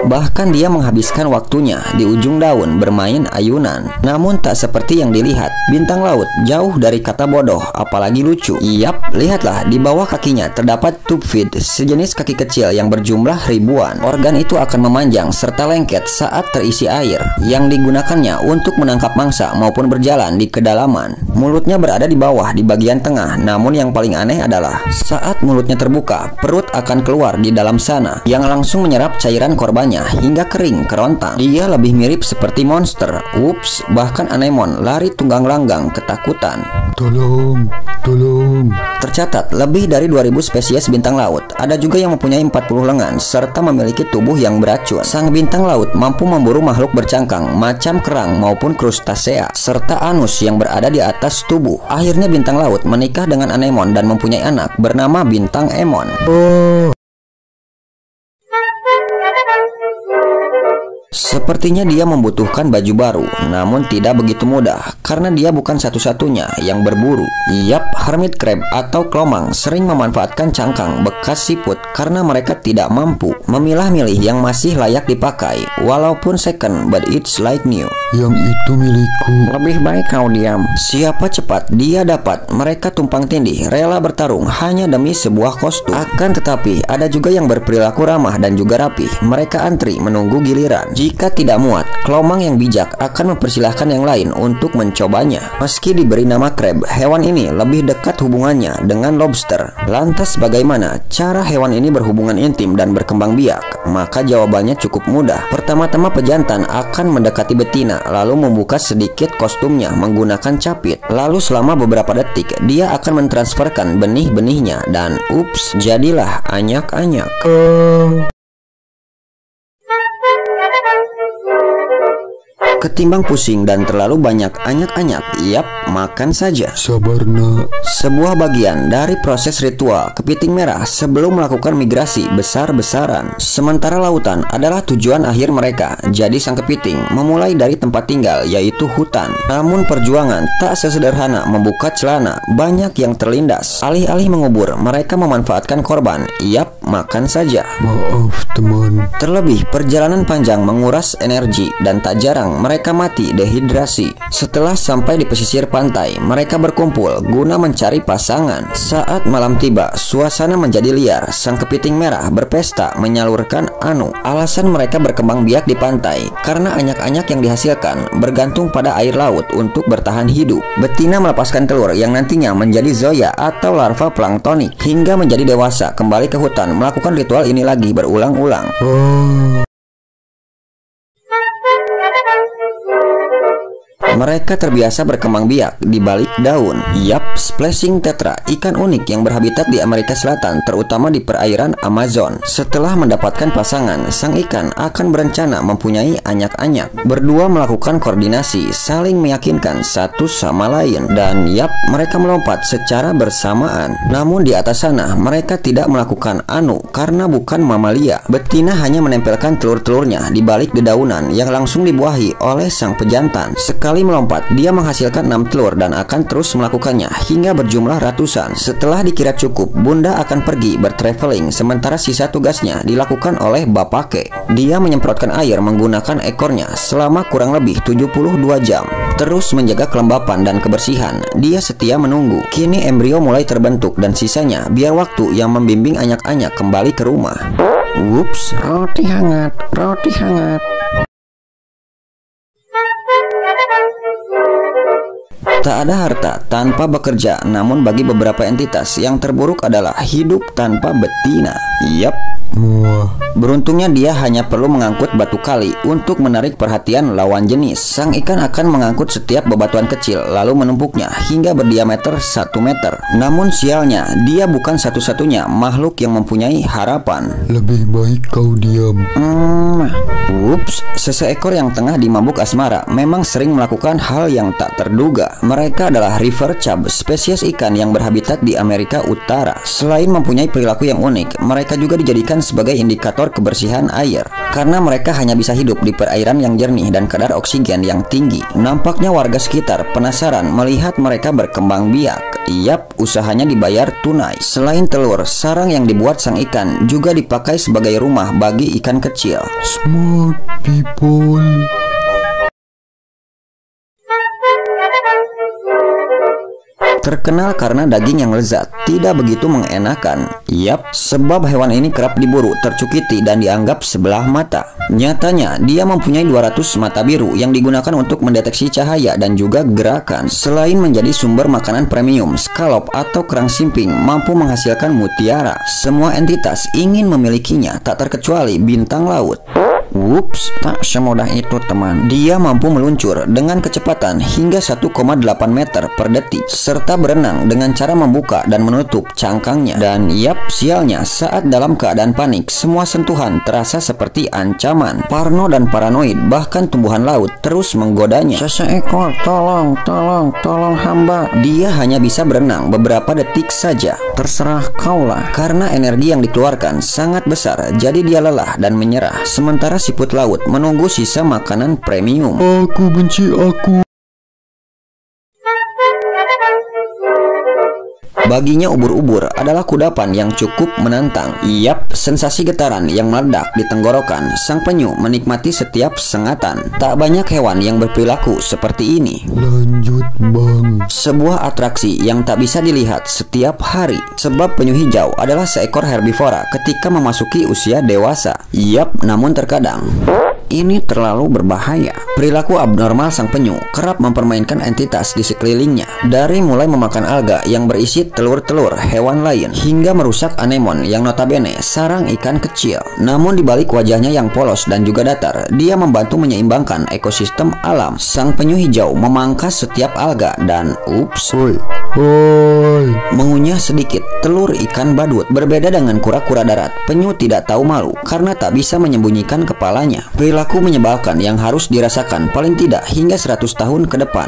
Bahkan dia menghabiskan waktunya di ujung daun bermain ayunan. Namun tak seperti yang dilihat, bintang laut jauh dari kata bodoh, apalagi lucu. Yap, lihatlah di bawah kakinya terdapat tube feed, sejenis kaki kecil yang berjumlah ribuan. Organ itu akan memanjang serta lengket saat terisi air, yang digunakannya untuk menangkap mangsa maupun berjalan di kedalaman. Mulutnya berada di bawah di bagian tengah. Namun yang paling aneh adalah saat mulutnya terbuka, perut akan keluar di dalam sana, yang langsung menyerap cairan korbannya hingga kering kerontang. Dia lebih mirip seperti monster. Ups, bahkan anemon lari tunggang langgang ketakutan. Tolong, tolong. Tercatat lebih dari 2000 spesies bintang laut. Ada juga yang mempunyai 40 lengan serta memiliki tubuh yang beracun. Sang bintang laut mampu memburu makhluk bercangkang macam kerang maupun krustasea serta anus yang berada di atas tubuh. Akhirnya bintang laut menikah dengan anemon dan mempunyai anak bernama Bintang Emon. Sepertinya dia membutuhkan baju baru, namun tidak begitu mudah karena dia bukan satu-satunya yang berburu. Yap, hermit crab atau kelomang sering memanfaatkan cangkang bekas siput karena mereka tidak mampu memilah-milih yang masih layak dipakai, walaupun second but it's like new. Yang itu milikku. Lebih baik kau diam. Siapa cepat dia dapat. Mereka tumpang tindih, rela bertarung hanya demi sebuah kostum. Akan tetapi ada juga yang berperilaku ramah dan juga rapih. Mereka antri menunggu giliran. Jika tidak muat, kelomang yang bijak akan mempersilahkan yang lain untuk mencobanya. Meski diberi nama crab, hewan ini lebih dekat hubungannya dengan lobster. Lantas bagaimana cara hewan ini berhubungan intim dan berkembang biak? Maka jawabannya cukup mudah. Pertama-tama pejantan akan mendekati betina, lalu membuka sedikit kostumnya menggunakan capit. Lalu selama beberapa detik dia akan mentransferkan benih-benihnya dan ups, jadilah anyak-anyak. Ketimbang pusing dan terlalu banyak anyak-anyak, yap, makan saja. Sabar nak. Sebuah bagian dari proses ritual kepiting merah sebelum melakukan migrasi besar-besaran. Sementara lautan adalah tujuan akhir mereka. Jadi sang kepiting memulai dari tempat tinggal, yaitu hutan. Namun perjuangan tak sesederhana membuka celana. Banyak yang terlindas. Alih-alih mengubur, mereka memanfaatkan korban. Yap, makan saja. Maaf teman. Terlebih perjalanan panjang menguras energi dan tak jarang mereka mati dehidrasi. Setelah sampai di pesisir pantai, mereka berkumpul guna mencari pasangan. Saat malam tiba, suasana menjadi liar. Sang kepiting merah berpesta menyalurkan anu. Alasan mereka berkembang biak di pantai karena anyak-anyak yang dihasilkan bergantung pada air laut untuk bertahan hidup. Betina melepaskan telur yang nantinya menjadi zoya atau larva planktonik hingga menjadi dewasa, kembali ke hutan melakukan ritual ini lagi berulang-ulang. Mereka terbiasa berkembang biak di balik daun. Yap, splashing tetra, ikan unik yang berhabitat di Amerika Selatan, terutama di perairan Amazon. Setelah mendapatkan pasangan, sang ikan akan berencana mempunyai anyak-anyak. Berdua melakukan koordinasi, saling meyakinkan satu sama lain. Dan yap, mereka melompat secara bersamaan. Namun di atas sana, mereka tidak melakukan anu karena bukan mamalia. Betina hanya menempelkan telur-telurnya di balik dedaunan yang langsung dibuahi oleh sang pejantan. Sekali melompat, dia menghasilkan 6 telur dan akan terus melakukannya hingga berjumlah ratusan. Setelah dikira cukup, bunda akan pergi bertraveling, sementara sisa tugasnya dilakukan oleh bapake. Dia menyemprotkan air menggunakan ekornya selama kurang lebih 72 jam. Terus menjaga kelembapan dan kebersihan. Dia setia menunggu. Kini embrio mulai terbentuk dan sisanya biar waktu yang membimbing anyak-anyak kembali ke rumah. Ups, roti hangat, roti hangat. Tak ada harta tanpa bekerja, namun bagi beberapa entitas yang terburuk adalah hidup tanpa betina. Yap. Beruntungnya dia hanya perlu mengangkut batu kali untuk menarik perhatian lawan jenis. Sang ikan akan mengangkut setiap bebatuan kecil lalu menumpuknya hingga berdiameter 1 meter. Namun sialnya, dia bukan satu-satunya makhluk yang mempunyai harapan. Lebih baik kau diam. Ups, seseekor yang tengah dimabuk asmara memang sering melakukan hal yang tak terduga. Mereka adalah river chub, spesies ikan yang berhabitat di Amerika Utara. Selain mempunyai perilaku yang unik, mereka juga dijadikan digunakan sebagai indikator kebersihan air. Karena mereka hanya bisa hidup di perairan yang jernih dan kadar oksigen yang tinggi. Nampaknya warga sekitar penasaran melihat mereka berkembang biak. Yap, usahanya dibayar tunai. Selain telur, sarang yang dibuat sang ikan juga dipakai sebagai rumah bagi ikan kecil. Smart people. Terkenal karena daging yang lezat, tidak begitu mengenakan. Yap, sebab hewan ini kerap diburu, tercukiti, dan dianggap sebelah mata. Nyatanya, dia mempunyai 200 mata biru yang digunakan untuk mendeteksi cahaya dan juga gerakan. Selain menjadi sumber makanan premium, scallop atau kerang simping mampu menghasilkan mutiara. Semua entitas ingin memilikinya, tak terkecuali bintang laut. Ups, tak semudah itu teman. Dia mampu meluncur dengan kecepatan hingga 1,8 meter per detik, serta berenang dengan cara membuka dan menutup cangkangnya. Dan yap, sialnya, saat dalam keadaan panik, semua sentuhan terasa seperti ancaman. Parno dan paranoid, bahkan tumbuhan laut terus menggodanya. Seseekor, tolong hamba. Dia hanya bisa berenang beberapa detik saja. Terserah kaulah. Karena energi yang dikeluarkan sangat besar, jadi dia lelah dan menyerah. Sementara siput laut menunggu sisa makanan premium. Aku benci aku. Baginya ubur-ubur adalah kudapan yang cukup menantang. Yap, sensasi getaran yang meledak di tenggorokan. Sang penyu menikmati setiap sengatan. Tak banyak hewan yang berperilaku seperti ini. Lanjut bang. Sebuah atraksi yang tak bisa dilihat setiap hari. Sebab penyu hijau adalah seekor herbivora ketika memasuki usia dewasa. Yap, namun terkadang ini terlalu berbahaya. Perilaku abnormal sang penyu kerap mempermainkan entitas di sekelilingnya. Dari mulai memakan alga yang berisi telur-telur hewan lain, hingga merusak anemon yang notabene sarang ikan kecil. Namun di balik wajahnya yang polos dan juga datar, dia membantu menyeimbangkan ekosistem alam. Sang penyu hijau memangkas setiap alga dan mengunyah sedikit telur ikan badut. Berbeda dengan kura-kura darat, penyu tidak tahu malu karena tak bisa menyembunyikan kepalanya. Perilaku menyebalkan yang harus dirasakan paling tidak hingga 100 tahun ke depan.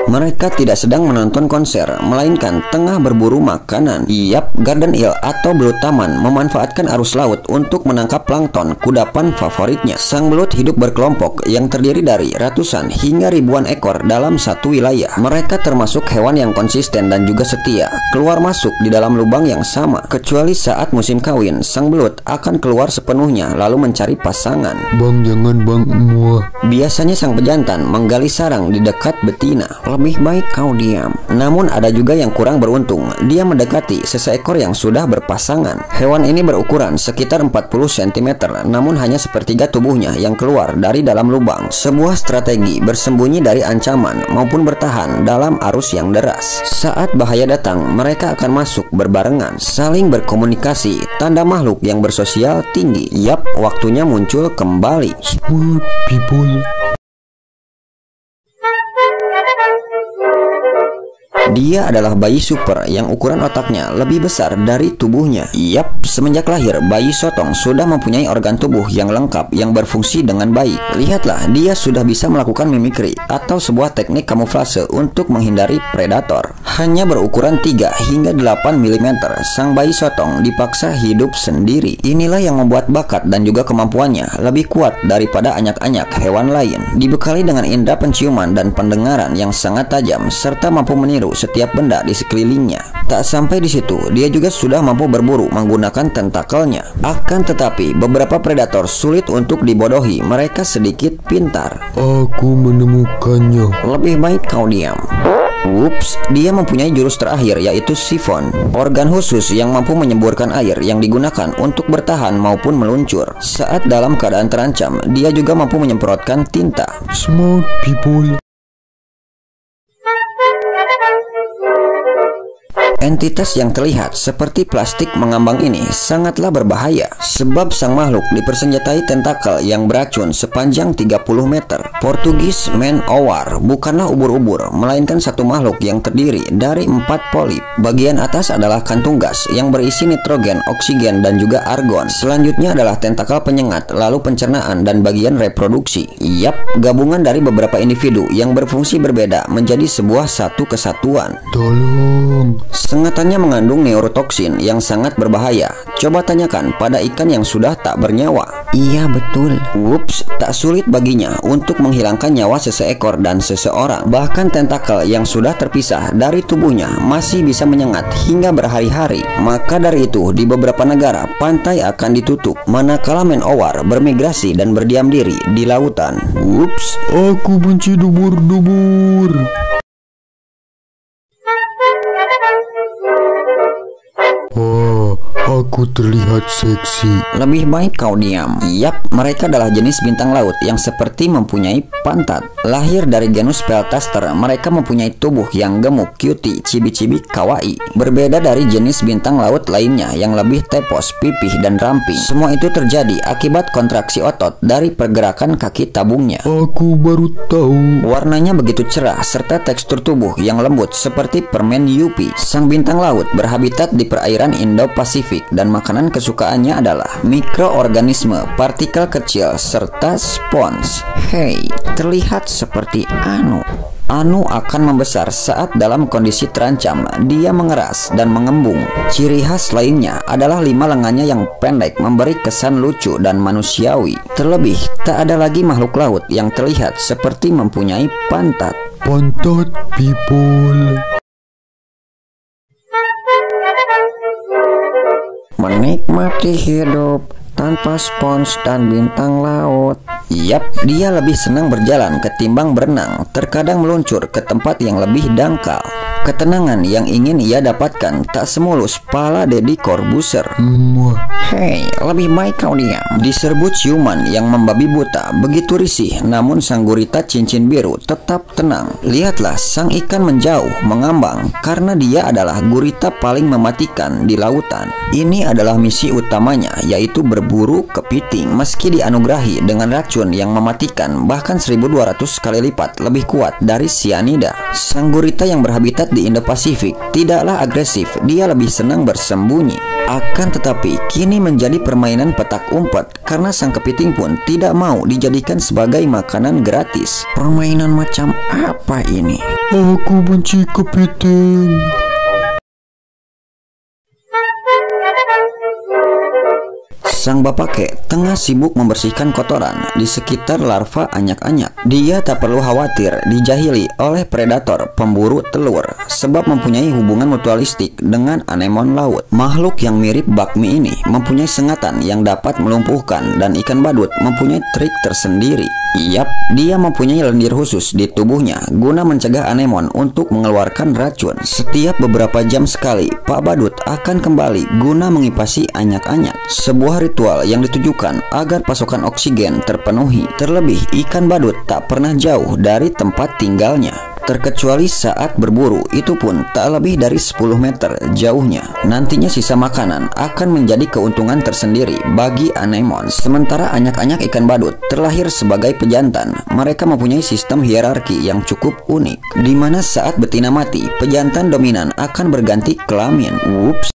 Mereka tidak sedang menonton konser, melainkan tengah berburu makanan. Yap, garden eel atau belut taman memanfaatkan arus laut untuk menangkap plankton, kudapan favoritnya. Sang belut hidup berkelompok yang terdiri dari ratusan hingga ribuan ekor dalam satu wilayah. Mereka termasuk hewan yang konsisten dan juga setia, keluar masuk di dalam lubang yang sama. Kecuali saat musim kawin, sang belut akan keluar sepenuhnya lalu mencari pasangan. Bang, jangan bang, muah. Biasanya sang pejantan menggali sarang di dekat betina. Lebih baik kau diam. Namun ada juga yang kurang beruntung. Dia mendekati seseekor yang sudah berpasangan. Hewan ini berukuran sekitar 40 cm, namun hanya sepertiga tubuhnya yang keluar dari dalam lubang. Sebuah strategi bersembunyi dari ancaman maupun bertahan dalam arus yang deras. Saat bahaya datang, mereka akan masuk berbarengan, saling berkomunikasi, tanda makhluk yang bersosial tinggi. Yap, waktunya muncul kembali. Smart people. Dia adalah bayi super yang ukuran otaknya lebih besar dari tubuhnya. Yap, semenjak lahir, bayi sotong sudah mempunyai organ tubuh yang lengkap yang berfungsi dengan baik. Lihatlah, dia sudah bisa melakukan mimikri atau sebuah teknik kamuflase untuk menghindari predator. Hanya berukuran 3 hingga 8 mm, sang bayi sotong dipaksa hidup sendiri. Inilah yang membuat bakat dan juga kemampuannya lebih kuat daripada anyak-anyak hewan lain. Dibekali dengan indera penciuman dan pendengaran yang sangat tajam, serta mampu meniru setiap benda di sekelilingnya. Tak sampai di situ, dia juga sudah mampu berburu menggunakan tentakelnya. Akan tetapi, beberapa predator sulit untuk dibodohi. Mereka sedikit pintar. Aku menemukannya. Lebih baik kau diam. Ups, dia mempunyai jurus terakhir yaitu sifon, organ khusus yang mampu menyemburkan air yang digunakan untuk bertahan maupun meluncur. Saat dalam keadaan terancam, dia juga mampu menyemprotkan tinta. Smart people. Entitas yang terlihat seperti plastik mengambang ini sangatlah berbahaya, sebab sang makhluk dipersenjatai tentakel yang beracun sepanjang 30 meter. Portugis man-o-war bukanlah ubur-ubur, melainkan satu makhluk yang terdiri dari 4 polip. Bagian atas adalah kantung gas yang berisi nitrogen, oksigen, dan juga argon. Selanjutnya adalah tentakel penyengat, lalu pencernaan dan bagian reproduksi. Yap, gabungan dari beberapa individu yang berfungsi berbeda menjadi sebuah satu kesatuan. Tolong. Sengatannya mengandung neurotoksin yang sangat berbahaya. Coba tanyakan pada ikan yang sudah tak bernyawa. Iya betul. Wups, tak sulit baginya untuk menghilangkan nyawa seseekor dan seseorang. Bahkan tentakel yang sudah terpisah dari tubuhnya masih bisa menyengat hingga berhari-hari. Maka dari itu, di beberapa negara pantai akan ditutup manakala man-o-war bermigrasi dan berdiam diri di lautan. Wups, Aku benci dubur-dubur. Wah, aku terlihat seksi. lebih baik kau diam. Yap, mereka adalah jenis bintang laut yang seperti mempunyai pantat. Lahir dari genus Peltaster, mereka mempunyai tubuh yang gemuk, cutie, cibi-cibi, kawaii. Berbeda dari jenis bintang laut lainnya yang lebih tepos, pipih, dan ramping. Semua itu terjadi akibat kontraksi otot dari pergerakan kaki tabungnya. Aku baru tahu. Warnanya begitu cerah serta tekstur tubuh yang lembut seperti permen Yupi. Sang bintang laut berhabitat di perairan Indo-Pasifik dan makanan kesukaannya adalah mikroorganisme, partikel kecil, serta spons. Hei, terlihat seperti Anu. Anu akan membesar saat dalam kondisi terancam. Dia mengeras dan mengembung. Ciri khas lainnya adalah 5 lengannya yang pendek memberi kesan lucu dan manusiawi. Terlebih, tak ada lagi makhluk laut yang terlihat seperti mempunyai pantat. Pantat people. Menikmati hidup tanpa spons dan bintang laut. Yap, dia lebih senang berjalan ketimbang berenang, terkadang meluncur ke tempat yang lebih dangkal. Ketenangan yang ingin ia dapatkan tak semulus pala Deddy Corbuzier. Hei, lebih baik kau diam. Diserbu ciuman yang membabi buta, begitu risih, namun sang gurita cincin biru tetap tenang. Lihatlah, sang ikan menjauh, mengambang, karena dia adalah gurita paling mematikan di lautan. Ini adalah misi utamanya, yaitu berburu kepiting. Meski dianugerahi dengan racun yang mematikan bahkan 1200 kali lipat lebih kuat dari sianida, sang gurita yang berhabitat di Indo-Pasifik tidaklah agresif, dia lebih senang bersembunyi. Akan tetapi kini menjadi permainan petak umpet karena sang kepiting pun tidak mau dijadikan sebagai makanan gratis. Permainan macam apa ini? Aku benci kepiting. Sang bapak kek tengah sibuk membersihkan kotoran di sekitar larva anyak-anyak. Dia tak perlu khawatir dijahili oleh predator pemburu telur, sebab mempunyai hubungan mutualistik dengan anemon laut. Makhluk yang mirip bakmi ini mempunyai sengatan yang dapat melumpuhkan, dan ikan badut mempunyai trik tersendiri. Yap, dia mempunyai lendir khusus di tubuhnya guna mencegah anemon untuk mengeluarkan racun. Setiap beberapa jam sekali, Pak Badut akan kembali guna mengipasi anyak-anyak. Sebuah ritual yang ditujukan agar pasokan oksigen terpenuhi. Terlebih, ikan badut tak pernah jauh dari tempat tinggalnya, terkecuali saat berburu, itu pun tak lebih dari 10 meter jauhnya. Nantinya sisa makanan akan menjadi keuntungan tersendiri bagi anemon. Sementara anyak-anyak ikan badut terlahir sebagai pejantan. Mereka mempunyai sistem hierarki yang cukup unik, di mana saat betina mati, pejantan dominan akan berganti kelamin. Whoops.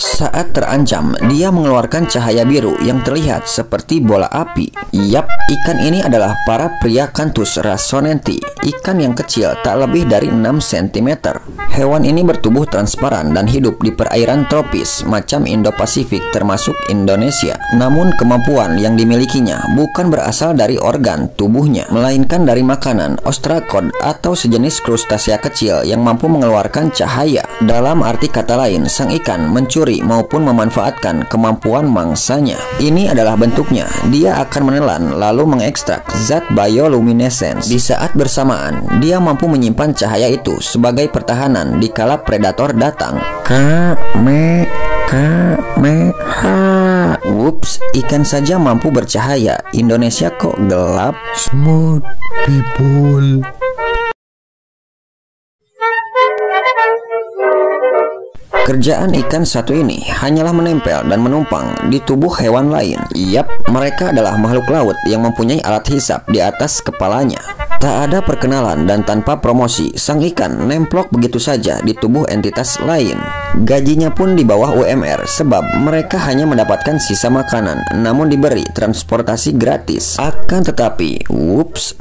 Saat terancam, dia mengeluarkan cahaya biru yang terlihat seperti bola api. Yap, ikan ini adalah para pria Canthus rasonenti, ikan yang kecil tak lebih dari 6 cm. Hewan ini bertubuh transparan dan hidup di perairan tropis macam Indo-Pasifik termasuk Indonesia. Namun kemampuan yang dimilikinya bukan berasal dari organ tubuhnya, melainkan dari makanan ostrakod atau sejenis krustasea kecil yang mampu mengeluarkan cahaya. Dalam arti kata lain, sang ikan mencuri maupun memanfaatkan kemampuan mangsanya. Ini adalah bentuknya. Dia akan menelan lalu mengekstrak zat bioluminescence. Di saat bersamaan, dia mampu menyimpan cahaya itu sebagai pertahanan dikala predator datang. Whoops, ikan saja mampu bercahaya. Indonesia kok gelap? Smart people. Kerjaan ikan satu ini hanyalah menempel dan menumpang di tubuh hewan lain. Yap, mereka adalah makhluk laut yang mempunyai alat hisap di atas kepalanya. Tak ada perkenalan dan tanpa promosi, sang ikan nemplok begitu saja di tubuh entitas lain. Gajinya pun di bawah UMR sebab mereka hanya mendapatkan sisa makanan namun diberi transportasi gratis. Akan tetapi,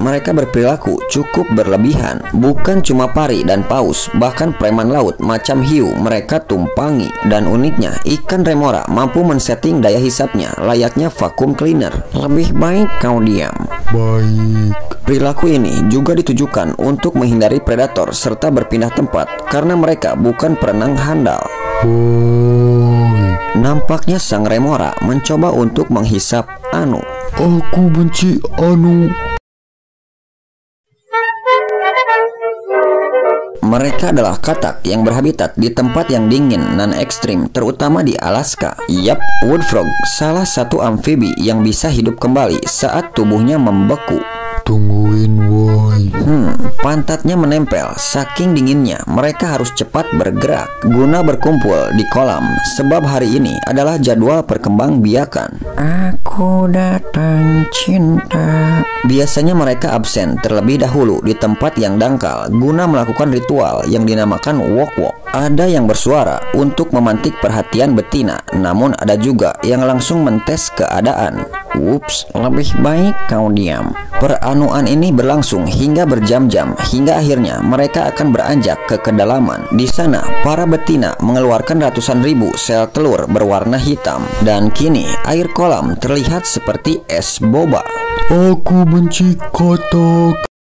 mereka berperilaku cukup berlebihan. Bukan cuma pari dan paus, bahkan preman laut macam hiu mereka tumpangi. Dan uniknya, ikan remora mampu men-setting daya hisapnya layaknya vacuum cleaner. Lebih baik kau diam. Baik. Perilaku ini juga ditujukan untuk menghindari predator serta berpindah tempat karena mereka bukan perenang handal. Boy. Nampaknya sang remora mencoba untuk menghisap Anu. Aku benci Anu. Mereka adalah katak yang berhabitat di tempat yang dingin dan ekstrim, terutama di Alaska. Yap, wood frog, salah satu amfibi yang bisa hidup kembali saat tubuhnya membeku. Tungguin, woi. Pantatnya menempel. Saking dinginnya, mereka harus cepat bergerak guna berkumpul di kolam, sebab hari ini adalah jadwal perkembangbiakan. Aku datang cinta. Biasanya mereka absen terlebih dahulu di tempat yang dangkal guna melakukan ritual yang dinamakan wok-wok. Ada yang bersuara untuk memantik perhatian betina, namun ada juga yang langsung mentes keadaan. Lebih baik kau diam. Peranuan ini berlangsung hingga berjam-jam, hingga akhirnya mereka akan beranjak ke kedalaman. Di sana, para betina mengeluarkan ratusan ribu sel telur berwarna hitam, dan kini air kolam terlihat seperti es boba. Aku benci katak.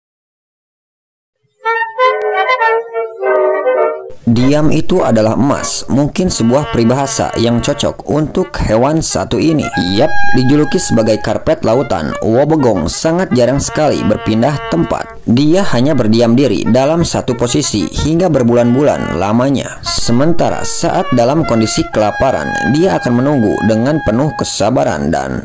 Diam itu adalah emas, mungkin sebuah peribahasa yang cocok untuk hewan satu ini. Yap, dijuluki sebagai karpet lautan, wobegong sangat jarang sekali berpindah tempat. Dia hanya berdiam diri dalam satu posisi hingga berbulan-bulan lamanya. Sementara saat dalam kondisi kelaparan, dia akan menunggu dengan penuh kesabaran dan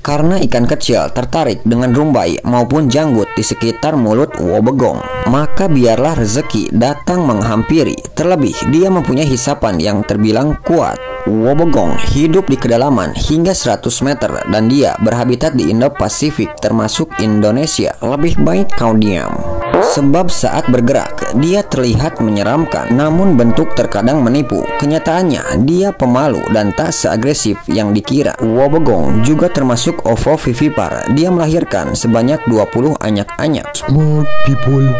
karena ikan kecil tertarik dengan rumbai maupun janggut di sekitar mulut wobegong, maka biarlah rezeki datang menghampiri. Terlebih, dia mempunyai hisapan yang terbilang kuat. Wobegong hidup di kedalaman hingga 100 meter dan dia berhabitat di Indo-Pasifik termasuk Indonesia. Lebih baik kau diam. Sebab saat bergerak, dia terlihat menyeramkan, namun bentuk terkadang menipu. Kenyataannya, dia pemalu dan tak seagresif yang dikira. Wobegong juga termasuk ovovivipar. Dia melahirkan sebanyak 20 anak-anak. Smart people.